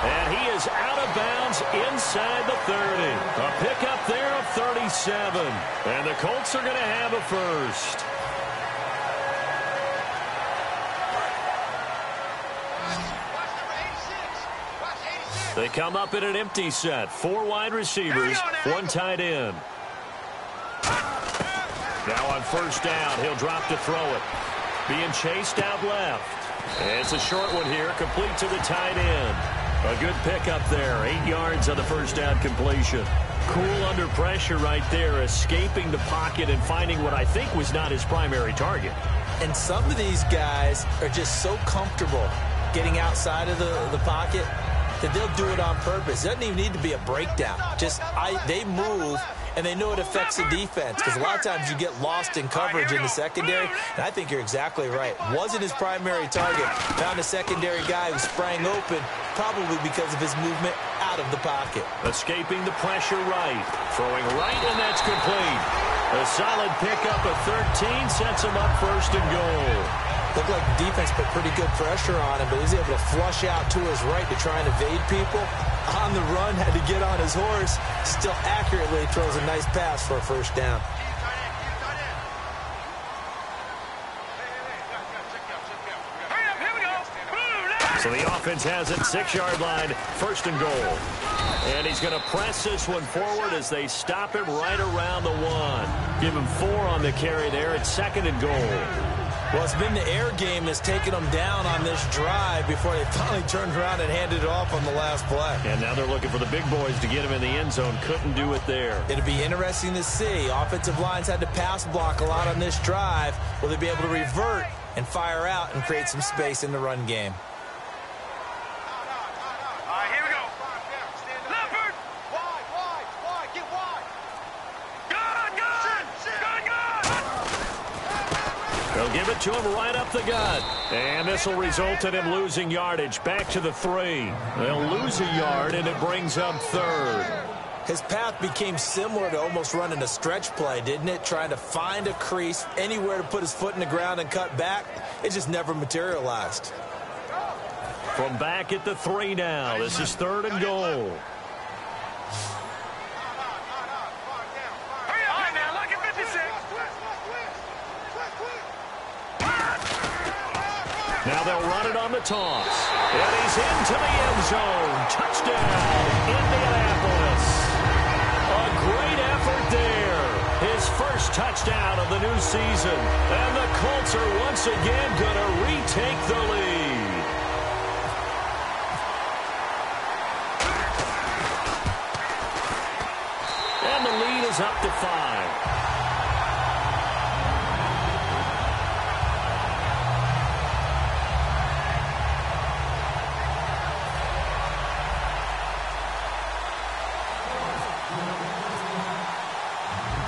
[SPEAKER 2] And he is out of bounds inside the 30. A pickup there of 37. And the Colts are going to have a first. They come up in an empty set. 4 wide receivers, 1 tight end. Now on first down, he'll drop to throw it. Being chased out left. And it's a short one here, complete to the tight end. A good pickup there, 8 yards on the first down completion. Cool under pressure right there, escaping the pocket and finding what I think was not his primary target.
[SPEAKER 3] And some of these guys are just so comfortable getting outside of the pocket that they'll do it on purpose. It doesn't even need to be a breakdown. They move, and they know it affects the defense because a lot of times you get lost in coverage in the secondary, and I think you're exactly right. Wasn't his primary target. Found a secondary guy who sprang open, probably because of his movement out of the pocket.
[SPEAKER 2] Escaping the pressure right. Throwing right, and that's complete. A solid pickup of 13 sets him up first and goal.
[SPEAKER 3] Looked like the defense put pretty good pressure on him, but he was able to flush out to his right to try and evade people. On the run, had to get on his horse. Still accurately throws a nice pass for a first down.
[SPEAKER 2] So the offense has it, 6-yard line, first and goal. And he's going to press this one forward as they stop him right around the 1. Give him 4 on the carry there. It's second and goal.
[SPEAKER 3] Well, it's been the air game that's taken them down on this drive before they finally turned around and handed it off on the last play.
[SPEAKER 2] And now they're looking for the big boys to get him in the end zone. Couldn't do it there.
[SPEAKER 3] It'll be interesting to see. Offensive lines had to pass block a lot on this drive. Will they be able to revert and fire out and create some space in the run game?
[SPEAKER 4] Here we go. Leopard.
[SPEAKER 5] Wide. Get wide.
[SPEAKER 4] Gun.
[SPEAKER 2] They'll give it to him right up the gut. And this will result in him losing yardage. Back to the 3. They'll lose a yard, and it brings up third.
[SPEAKER 3] His path became similar to almost running a stretch play, didn't it? Trying to find a crease, anywhere to put his foot in the ground and cut back. It just never materialized.
[SPEAKER 2] From back at the 3 now. This is third and goal.
[SPEAKER 4] Hurry up now, look at 56.
[SPEAKER 2] Now they'll run it on the toss. And he's into the end zone. Touchdown, Indianapolis. A great effort there. His first touchdown of the new season. And the Colts are once again going to retake the lead. And the lead is up to 5.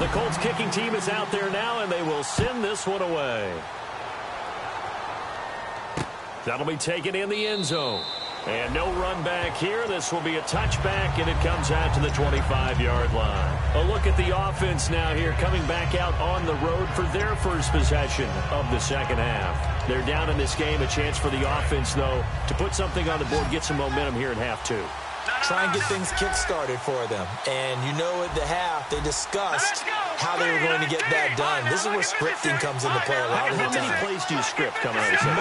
[SPEAKER 2] The Colts kicking team is out there now, and they will send this one away. That'll be taken in the end zone. And no run back here. This will be a touchback, and it comes out to the 25-yard line. A look at the offense now here, coming back out on the road for their first possession of the second half. They're down in this game. A chance for the offense, though, to put something on the board, get some momentum here in half 2.
[SPEAKER 3] try and get things kick-started for them. And you know at the half, they discussed how they were going to get that done. This is where scripting comes into play a lot of the time.
[SPEAKER 2] How many plays do you script coming out of the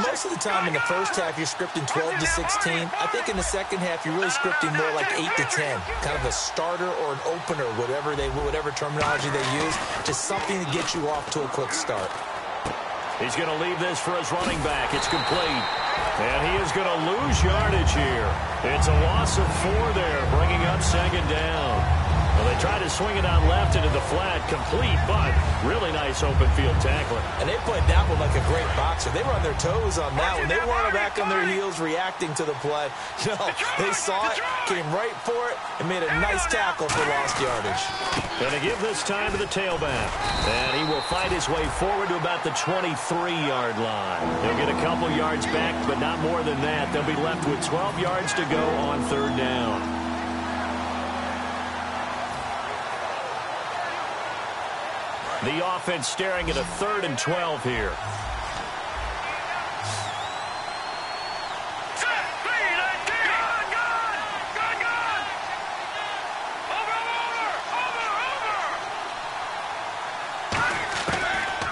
[SPEAKER 3] Most of the time in the first half, you're scripting 12 to 16. I think in the second half, you're really scripting more like 8 to 10. Kind of a starter or an opener, whatever terminology they use. Just something to get you off to a quick start.
[SPEAKER 2] He's going to leave this for his running back. It's complete. And he is going to lose yardage here. It's a loss of 4 there, bringing up second down. Well, they tried to swing it out left into the flat, complete, but really nice open field tackling.
[SPEAKER 3] And they played that one like a great boxer. They were on their toes on that one. They weren't back on their heels reacting to the play. No, they saw it, came right for it, and made a nice tackle for lost yardage.
[SPEAKER 2] Going to give this time to the tailback. And he will fight his way forward to about the 23-yard line. He'll get a couple yards back, but not more than that. They'll be left with 12 yards to go on third down. The offense staring at a 3rd and 12 here.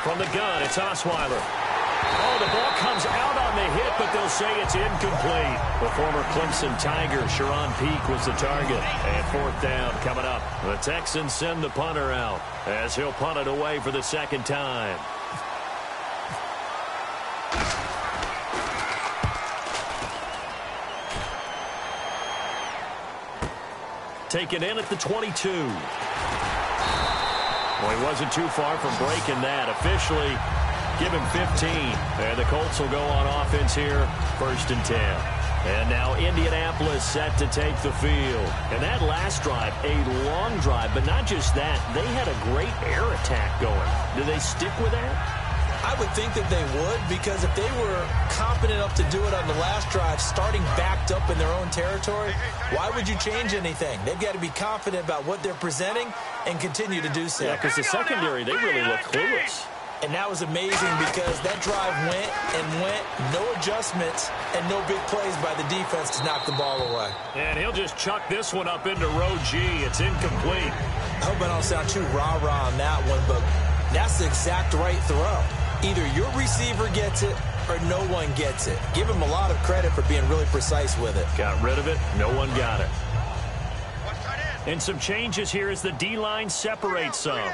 [SPEAKER 2] From the gun, it's Osweiler. Oh, the ball comes out on the hit, but they'll say it's incomplete. The former Clemson Tiger, Sharon Peak, was the target. And 4th down coming up. The Texans send the punter out as he'll punt it away for the second time. Taken in at the 22. Well, he wasn't too far from breaking that. Officially, give him 15. And the Colts will go on offense here, 1st and 10. And now Indianapolis set to take the field. And that last drive, a long drive, but not just that. They had a great air attack going. Do they stick with that?
[SPEAKER 3] I would think that they would, because if they were confident enough to do it on the last drive, starting backed up in their own territory, why would you change anything? They've got to be confident about what they're presenting and continue to do so.
[SPEAKER 2] Yeah, because the secondary, they really look clueless.
[SPEAKER 3] And that was amazing because that drive went and went, no adjustments, and no big plays by the defense to knock the ball away.
[SPEAKER 2] And he'll just chuck this one up into row G. It's incomplete.
[SPEAKER 3] I hope I don't sound too rah-rah on that one, but that's the exact right throw. Either your receiver gets it or no one gets it. Give him a lot of credit for being really precise with it.
[SPEAKER 2] Got rid of it. No one got it. And some changes here as the D-line separates some.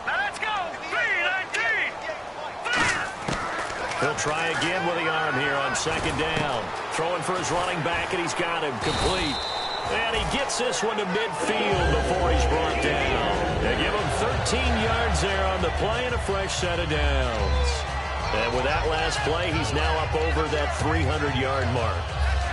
[SPEAKER 4] Let's go! 3-19!
[SPEAKER 2] He'll try again with the arm here on second down. Throwing for his running back, and he's got him complete. And he gets this one to midfield before he's brought down. They give him 13 yards there on the play and a fresh set of downs. And with that last play, he's now up over that 300-yard mark.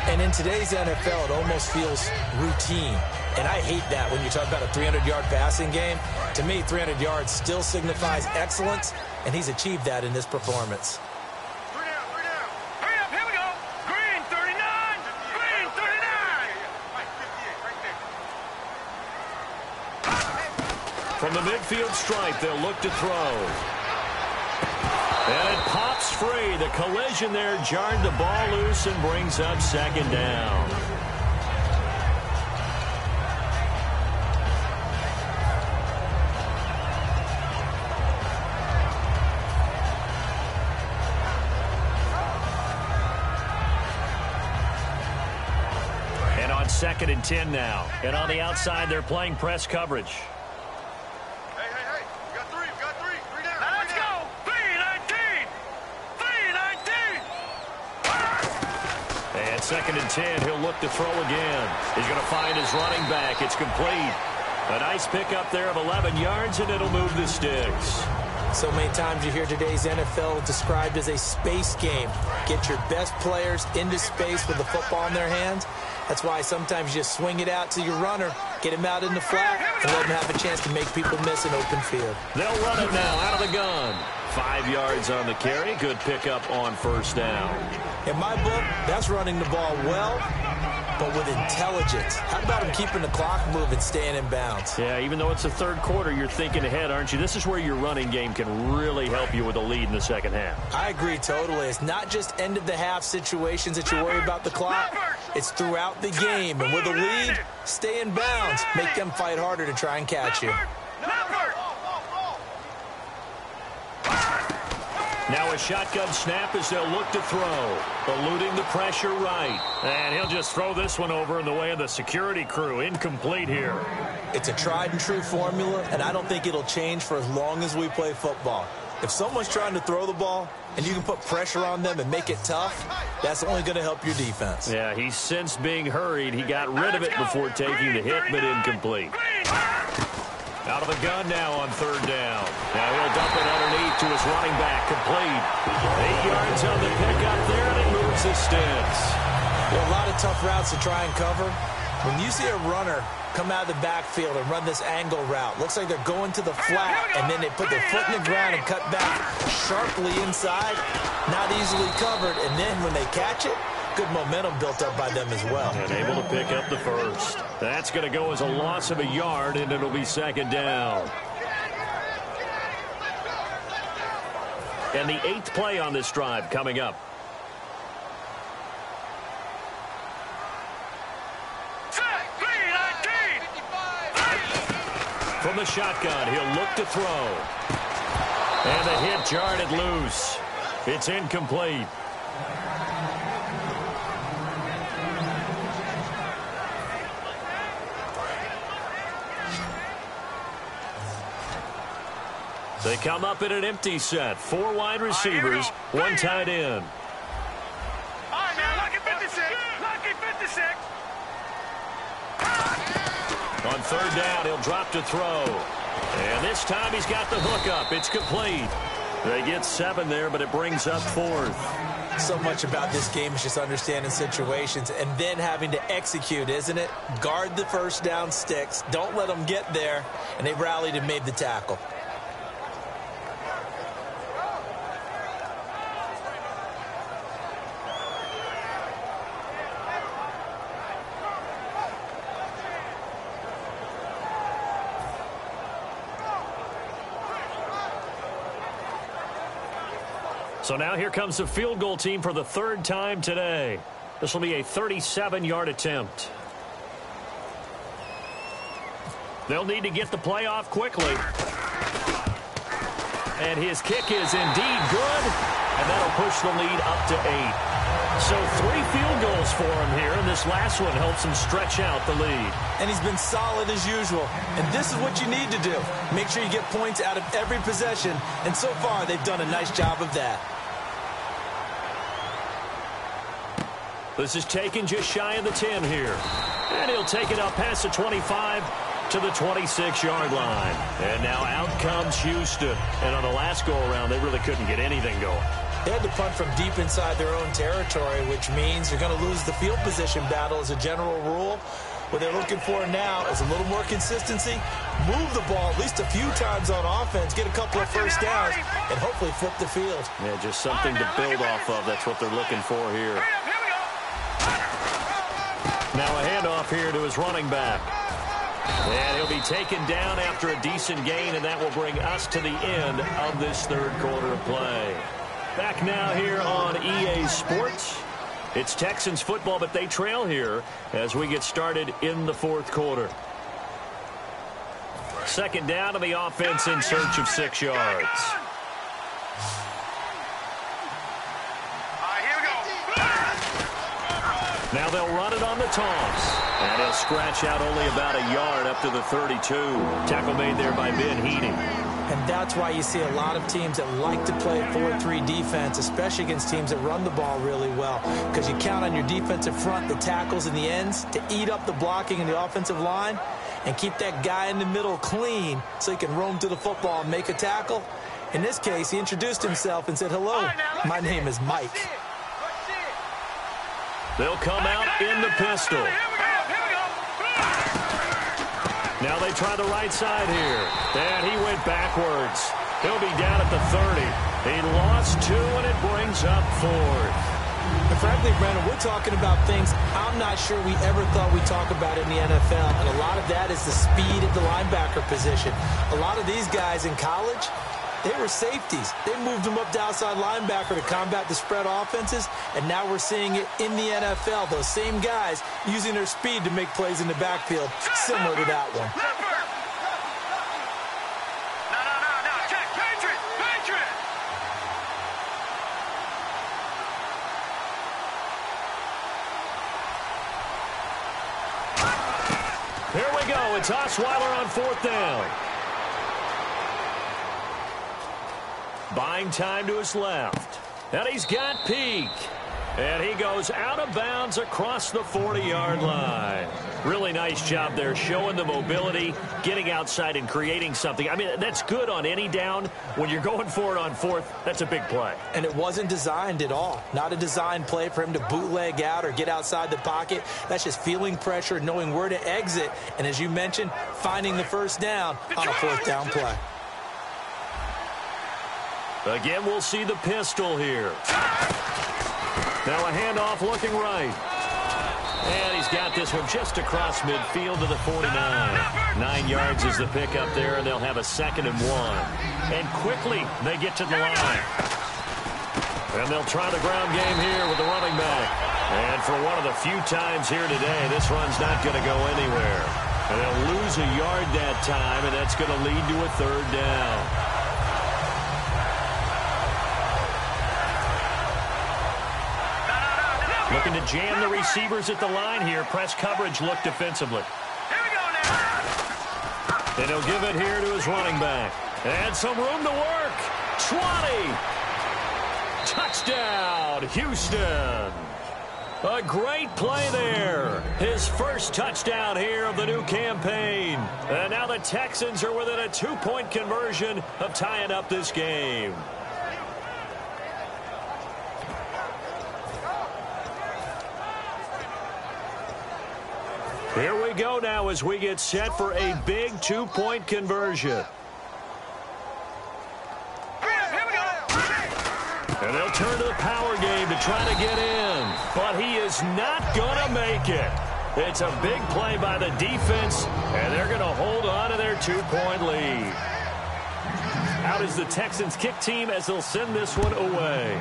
[SPEAKER 3] And in today's NFL, it almost feels routine. And I hate that when you talk about a 300-yard passing game. To me, 300 yards still signifies excellence, and he's achieved that in this performance.
[SPEAKER 4] Hurry up, here we go! Green 39! Green 39!
[SPEAKER 2] From the midfield stripe, they'll look to throw. And it pops free. The collision there jarred the ball loose and brings up second down. And on 2nd and 10 now. And on the outside, they're playing press coverage.
[SPEAKER 4] Let's go! 3-19! 3-19!
[SPEAKER 2] And 2nd and 10, he'll look to throw again. He's going to find his running back. It's complete. A nice pickup there of 11 yards, and it'll move the sticks.
[SPEAKER 3] So many times you hear today's NFL described as a space game. Get your best players into space with the football in their hands. That's why sometimes you just swing it out to your runner, get him out in the flat, and let him have a chance to make people miss an open field.
[SPEAKER 2] They'll run it now out of the gun. 5 yards on the carry. Good pickup on first down.
[SPEAKER 3] In my book, that's running the ball well but with intelligence. How about him keeping the clock moving, staying in bounds?
[SPEAKER 2] Yeah, even though it's the third quarter, you're thinking ahead, aren't you? This is where your running game can really help you with a lead in the second half.
[SPEAKER 3] I agree totally. It's not just end-of-the-half situations that you worry about the clock. It's throughout the game. And with a lead, stay in bounds. Make them fight harder to try and catch you.
[SPEAKER 2] Now a shotgun snap as they'll look to throw. Eluding the pressure right. And he'll just throw this one over in the way of the security crew. Incomplete here.
[SPEAKER 3] It's a tried-and-true formula, and I don't think it'll change for as long as we play football. If someone's trying to throw the ball and you can put pressure on them and make it tough, that's only going to help your defense.
[SPEAKER 2] Yeah, he's since being hurried. He got rid of it before taking the hit, but incomplete. Out of the gun now on third down. Now he'll dump it underneath to his running back. Complete. 8 yards on the pickup there, and it moves the sticks.
[SPEAKER 3] Well, a lot of tough routes to try and cover. When you see a runner come out of the backfield and run this angle route, looks like they're going to the flat, and then they put their foot in the ground and cut back sharply inside. Not easily covered, and then when they catch it, good momentum built up by them as well.
[SPEAKER 2] And able to pick up the first. That's going to go as a loss of a yard, and it'll be second down. And the 8th play on this drive coming up. From the shotgun, he'll look to throw. And the hit jarred it loose. It's incomplete. They come up in an empty set. 4 wide receivers, 1 tight end.
[SPEAKER 4] All right, now, lucky 56. Lucky 56.
[SPEAKER 2] On third down, he'll drop to throw. And this time he's got the hook up. It's complete. They get 7 there, but it brings up 4th.
[SPEAKER 3] So much about this game is just understanding situations and then having to execute, isn't it? Guard the first down sticks. Don't let them get there. And they rallied and made the tackle.
[SPEAKER 2] So now here comes the field goal team for the 3rd time today. This will be a 37-yard attempt. They'll need to get the play off quickly. And his kick is indeed good, and that'll push the lead up to 8. So 3 field goals for him here, and this last one helps him stretch out the lead.
[SPEAKER 3] And he's been solid as usual. And this is what you need to do. Make sure you get points out of every possession, and so far they've done a nice job of that.
[SPEAKER 2] This is taken just shy of the 10 here. And he'll take it up past the 25 to the 26-yard line. And now out comes Houston. And on the last go-around, they really couldn't get anything going.
[SPEAKER 3] They had to punt from deep inside their own territory, which means you're going to lose the field position battle as a general rule. What they're looking for now is a little more consistency, move the ball at least a few times on offense, get a couple of first downs, and hopefully flip the field.
[SPEAKER 2] Yeah, just something to build off of. That's what they're looking for here. Now a handoff here to his running back. And he'll be taken down after a decent gain, and that will bring us to the end of this 3rd quarter of play. Back now here on EA Sports. It's Texans football, but they trail here as we get started in the 4th quarter. 2nd down to the offense in search of 6 yards. Now they'll run it on the toss. And he'll scratch out only about a yard up to the 32. Tackle made there by Ben Heaney.
[SPEAKER 3] And that's why you see a lot of teams that like to play 4-3 defense, especially against teams that run the ball really well. Because you count on your defensive front, the tackles and the ends, to eat up the blocking in the offensive line and keep that guy in the middle clean so he can roam to the football and make a tackle. In this case, he introduced himself and said, "Hello, my name is Mike."
[SPEAKER 2] They'll come out in the pistol. Now they try the right side here. And he went backwards. He'll be down at the 30. He lost 2, and it brings up 4th.
[SPEAKER 3] And frankly, Brandon, we're talking about things I'm not sure we ever thought we'd talk about in the NFL. And a lot of that is the speed at the linebacker position. A lot of these guys in college, they were safeties. They moved them up to outside linebacker to combat the spread offenses, and now we're seeing it in the NFL. Those same guys using their speed to make plays in the backfield, similar to that one.
[SPEAKER 4] No, check, Patriot!
[SPEAKER 2] Here we go. It's Osweiler on 4th down. Buying time to his left. And he's got Peak. And he goes out of bounds across the 40-yard line. Really nice job there, showing the mobility, getting outside and creating something. I mean, that's good on any down. When you're going for it on 4th, that's a big play.
[SPEAKER 3] And it wasn't designed at all. Not a designed play for him to bootleg out or get outside the pocket. That's just feeling pressure, knowing where to exit, and as you mentioned, finding the first down on a 4th down play.
[SPEAKER 2] Again, we'll see the pistol here. Now a handoff looking right. And he's got this one just across midfield to the 49. 9 yards is the pickup there, and they'll have a 2nd and 1. And quickly they get to the line. And they'll try the ground game here with the running back. And for one of the few times here today, this run's not going to go anywhere. And they'll lose a yard that time, and that's going to lead to a 3rd down. Looking to jam the receivers at the line here. Press coverage look defensively.
[SPEAKER 4] Here we go now.
[SPEAKER 2] And he'll give it here to his running back. And some room to work. 20. Touchdown, Houston. A great play there. His first touchdown here of the new campaign. And now the Texans are within a 2-point conversion of tying up this game. Here we go now as we get set for a big 2-point conversion. And they'll turn to the power game to try to get in. But he is not going to make it. It's a big play by the defense, and they're going to hold on to their 2-point lead. Out is the Texans kick team as they'll send this one away.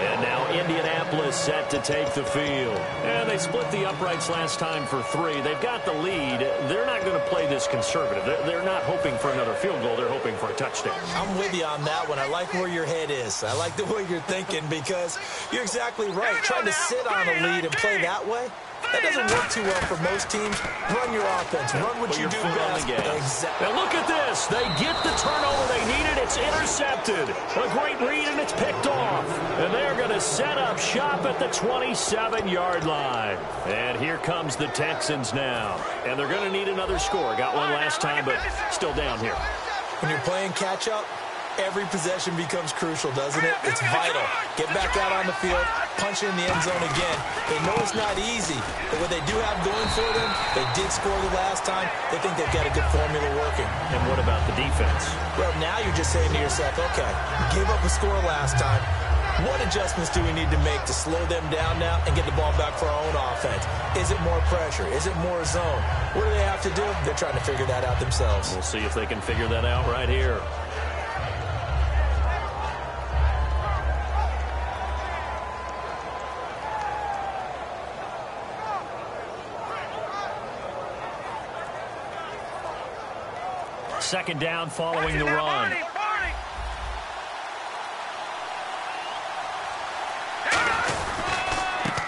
[SPEAKER 2] And now Indianapolis set to take the field. And they split the uprights last time for 3. They've got the lead. They're not going to play this conservative. They're not hoping for another field goal. They're hoping for a touchdown.
[SPEAKER 3] I'm with you on that one. I like where your head is. I like the way you're thinking because you're exactly right. Trying to sit on a lead and play that way, that doesn't work too well for most teams. Run your offense. Run what you do best.
[SPEAKER 2] Exactly. And look at this. They get the turnover they needed. It's intercepted. A great read, and it's picked off. And they're going to set up shop at the 27-yard line. And here comes the Texans now. And they're going to need another score. Got one last time, but still down here.
[SPEAKER 3] When you're playing catch-up, every possession becomes crucial, doesn't it? It's vital. Get back out on the field, punch it in the end zone again. They know it's not easy, but what they do have going for them, they did score the last time. They think they've got a good formula working.
[SPEAKER 2] And what about the defense?
[SPEAKER 3] Well, now you're just saying to yourself, okay, give up a score last time. What adjustments do we need to make to slow them down now and get the ball back for our own offense? Is it more pressure? Is it more zone? What do they have to do? They're trying to figure that out themselves.
[SPEAKER 2] We'll see if they can figure that out right here. Second down following the run.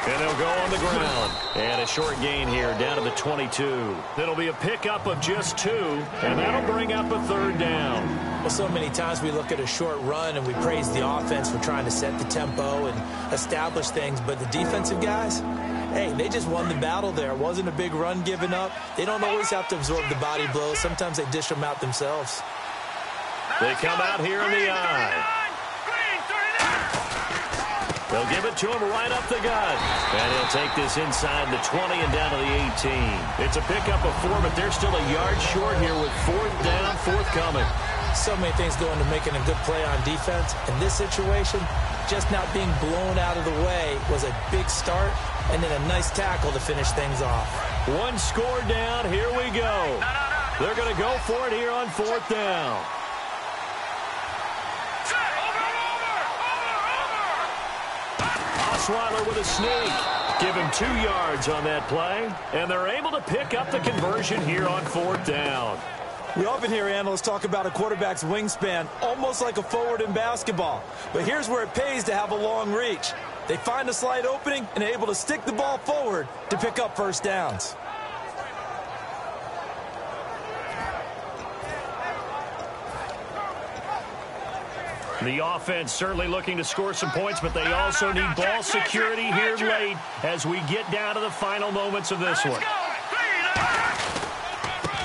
[SPEAKER 2] And they'll go on the ground. And a short gain here down to the 22. It'll be a pickup of just 2, and that'll bring up a 3rd down.
[SPEAKER 3] Well, so many times we look at a short run and we praise the offense for trying to set the tempo and establish things, but the defensive guys, hey, they just won the battle there. It wasn't a big run given up. They don't always have to absorb the body blows. Sometimes they dish them out themselves.
[SPEAKER 2] They come out here in the eye. They'll give it to him right up the gut. And he'll take this inside the 20 and down to the 18. It's a pickup of 4, but they're still a yard short here with 4th down, forthcoming.
[SPEAKER 3] So many things go into making a good play on defense. In this situation, just not being blown out of the way was a big start, and then a nice tackle to finish things off.
[SPEAKER 2] One score down. Here we go. They're going to go for it here on 4th down. Osweiler with a sneak. Give him 2 yards on that play, and they're able to pick up the conversion here on 4th down.
[SPEAKER 3] We often hear analysts talk about a quarterback's wingspan almost like a forward in basketball. But here's where it pays to have a long reach. They find a slight opening and are able to stick the ball forward to pick up first downs.
[SPEAKER 2] The offense certainly looking to score some points, but they also need ball security here late as we get down to the final moments of this one.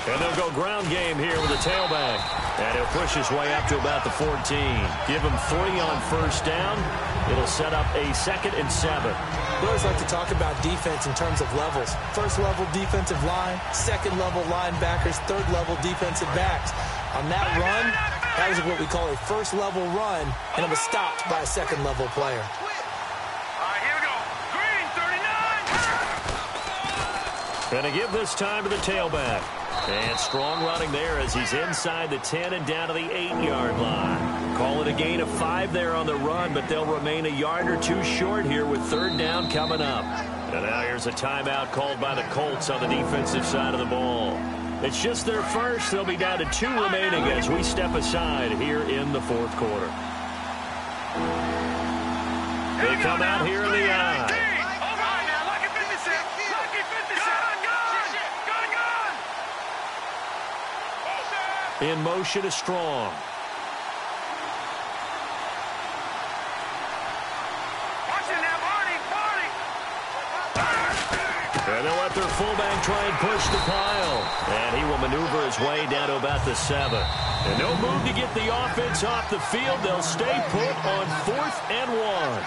[SPEAKER 2] And they'll go ground game here with a tailback. And he'll push his way up to about the 14. Give him 3 on first down. It'll set up a 2nd and 7.
[SPEAKER 3] We always like to talk about defense in terms of levels. First level defensive line, second level linebackers, third level defensive backs. On that run, that was what we call a first level run, and it was stopped by a second level player.
[SPEAKER 4] Here we go. Green, 39.
[SPEAKER 2] And to give this time to the tailback. And strong running there as he's inside the 10 and down to the 8-yard line. Call it a gain of 5 there on the run, but they'll remain a yard or 2 short here with 3rd down coming up. And now here's a timeout called by the Colts on the defensive side of the ball. It's just their first. They'll be down to 2 remaining as we step aside here in the 4th quarter. They come out here in the eye. In motion is Strong. And they'll let their fullback try and push the pile. And he will maneuver his way down to about the 7. And no move to get the offense off the field. They'll stay put on 4th and 1.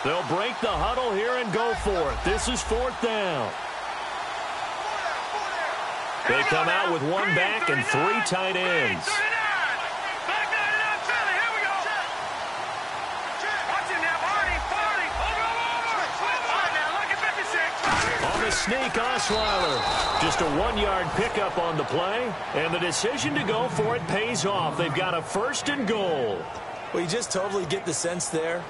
[SPEAKER 2] They'll break the huddle here and go for it. This is 4th down. They come out with 1 back and 3 tight ends. On the sneak, Osweiler. Just a 1-yard pickup on the play, and the decision to go for it pays off. They've got a 1st and goal.
[SPEAKER 3] Well, you just totally get the sense there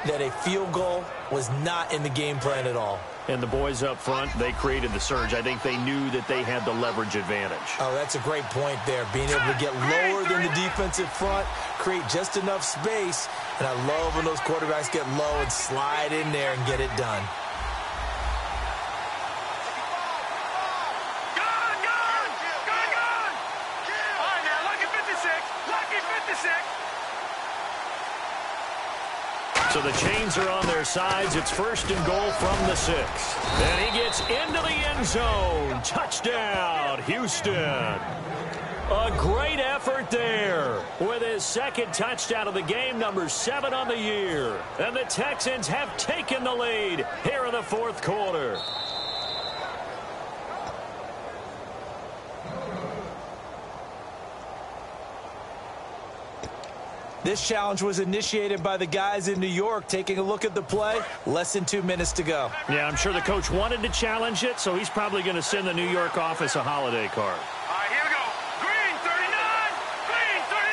[SPEAKER 3] that a field goal was not in the game plan at all.
[SPEAKER 2] And the boys up front, they created the surge. I think they knew that they had the leverage advantage.
[SPEAKER 3] Oh, that's a great point there. Being able to get lower than the defensive front, create just enough space. And I love when those quarterbacks get low and slide in there and get it done.
[SPEAKER 2] So the chains are on their sides. It's 1st and goal from the 6. And he gets into the end zone. Touchdown, Houston. A great effort there with his 2nd touchdown of the game, number 7 on the year. And the Texans have taken the lead here in the 4th quarter.
[SPEAKER 3] This challenge was initiated by the guys in New York. Taking a look at the play, less than 2 minutes to go.
[SPEAKER 2] Yeah, I'm sure the coach wanted to challenge it, so he's probably going to send the New York office a holiday card.
[SPEAKER 4] Here we go. Green, 39. Green, 39.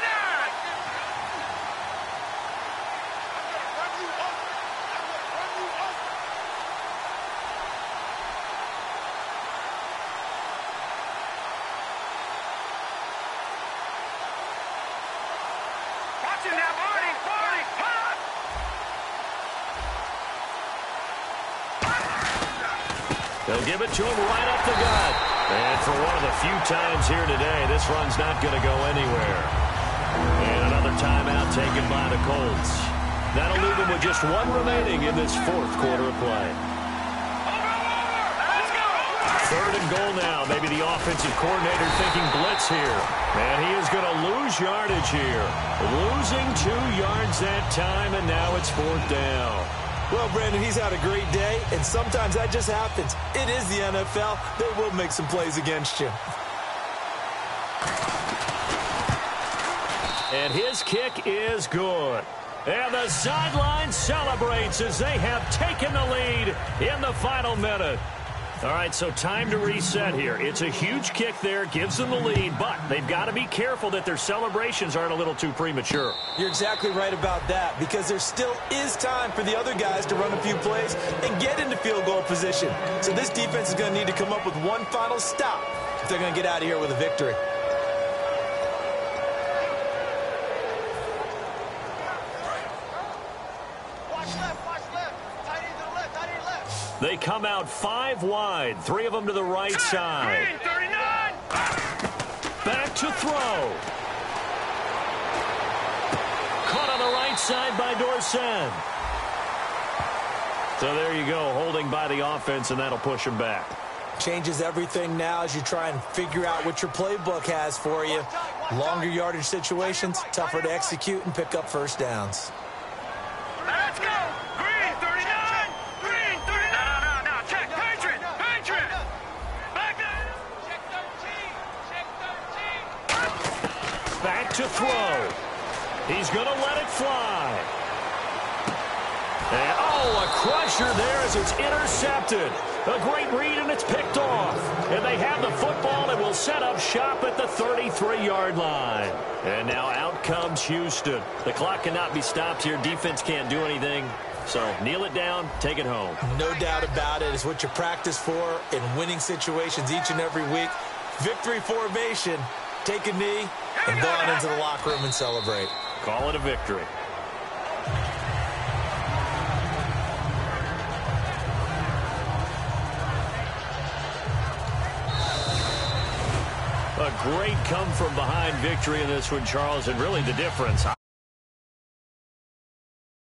[SPEAKER 2] They'll give it to him right up the gut. And for one of the few times here today, this run's not going to go anywhere. And another timeout taken by the Colts. That'll leave him with just one remaining in this fourth quarter of play. Third and goal now. Maybe the offensive coordinator thinking blitz here. And he is going to lose yardage here. Losing 2 yards that time, and now it's fourth down.
[SPEAKER 3] Well, Brandon, he's had a great day, and sometimes that just happens. It is the NFL. They will make some plays against you.
[SPEAKER 2] And his kick is good. And the sideline celebrates as they have taken the lead in the final minute. All right, so time to reset here. It's a huge kick there, gives them the lead, but they've got to be careful that their celebrations aren't a little too premature.
[SPEAKER 3] You're exactly right about that, because there still is time for the other guys to run a few plays and get into field goal position. So this defense is going to need to come up with one final stop if they're going to get out of here with a victory.
[SPEAKER 2] They come out 5 wide, 3 of them to the right side. Back to throw. Caught on the right side by Dorsen. So there you go, holding by the offense, and that'll push him back.
[SPEAKER 3] Changes everything now as you try and figure out what your playbook has for you. Longer yardage situations, tougher to execute and pick up first downs.
[SPEAKER 4] Let's go! Green, 39! Green, 39! No, check, Patriot! Patriot! Back there! Check 13! Check 13!
[SPEAKER 2] Back to throw. He's going to let it fly. And, oh, a crusher there as it's intercepted. A great read, and it's picked off. And they have the football and will set up shop at the 33-yard line. And now out comes Houston. The clock cannot be stopped here. Defense can't do anything. So kneel it down, take it home.
[SPEAKER 3] No doubt about it. It's what you practice for in winning situations each and every week. Victory formation. Take a knee and go on into the locker room and celebrate.
[SPEAKER 2] Call it a victory. A great come-from-behind victory in this one, Charles, and really the difference.